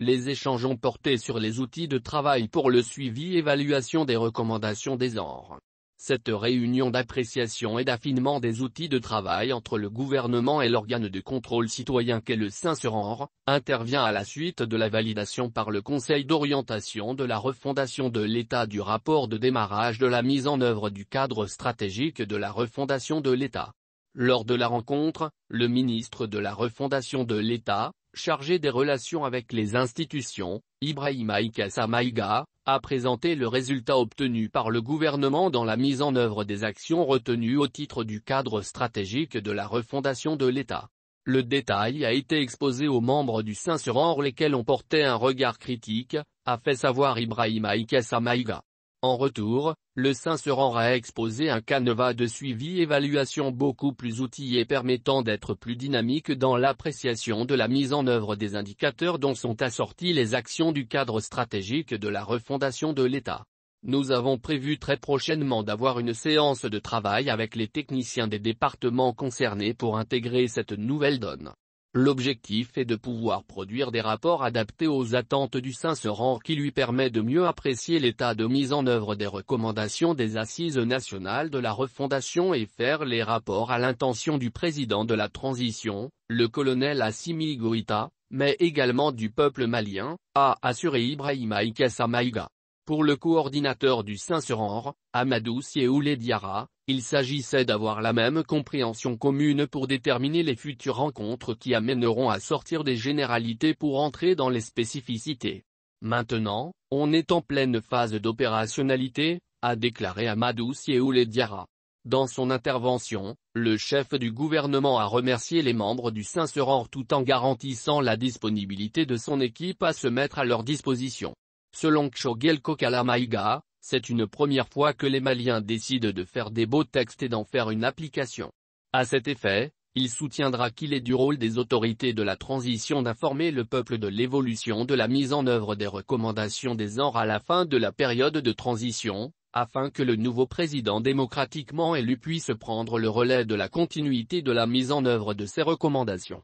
Les échanges ont porté sur les outils de travail pour le suivi et évaluation des recommandations des ANR. Cette réunion d'appréciation et d'affinement des outils de travail entre le gouvernement et l'organe de contrôle citoyen qu'est le CinceRANR, intervient à la suite de la validation par le Conseil d'orientation de la refondation de l'État du rapport de démarrage de la mise en œuvre du cadre stratégique de la refondation de l'État. Lors de la rencontre, le ministre de la refondation de l'État, chargé des relations avec les institutions, Ibrahima Ikessa Maïga, a présenté le résultat obtenu par le gouvernement dans la mise en œuvre des actions retenues au titre du cadre stratégique de la refondation de l'État. Le détail a été exposé aux membres du CinceRANR lesquels ont porté un regard critique, a fait savoir Ibrahima Ikessa Maïga. En retour, le CinceRANR a exposé un canevas de suivi-évaluation beaucoup plus outillé permettant d'être plus dynamique dans l'appréciation de la mise en œuvre des indicateurs dont sont assorties les actions du cadre stratégique de la refondation de l'État. Nous avons prévu très prochainement d'avoir une séance de travail avec les techniciens des départements concernés pour intégrer cette nouvelle donne. L'objectif est de pouvoir produire des rapports adaptés aux attentes du CinceRANR qui lui permet de mieux apprécier l'état de mise en œuvre des recommandations des Assises nationales de la refondation et faire les rapports à l'intention du président de la transition, le colonel Assimi Goïta, mais également du peuple malien, a assuré Ibrahima Ikessa Maïga. Pour le coordinateur du CinceRANR, Amadou Sieoulé Diarra, il s'agissait d'avoir la même compréhension commune pour déterminer les futures rencontres qui amèneront à sortir des généralités pour entrer dans les spécificités. Maintenant, on est en pleine phase d'opérationnalité, a déclaré Amadou Sieoulé Diarra. Dans son intervention, le chef du gouvernement a remercié les membres du CinceRANR tout en garantissant la disponibilité de son équipe à se mettre à leur disposition. Selon Kshogel Kokala Maïga, c'est une première fois que les Maliens décident de faire des beaux textes et d'en faire une application. À cet effet, il soutiendra qu'il est du rôle des autorités de la transition d'informer le peuple de l'évolution de la mise en œuvre des recommandations des ANR à la fin de la période de transition, afin que le nouveau président démocratiquement élu puisse prendre le relais de la continuité de la mise en œuvre de ces recommandations.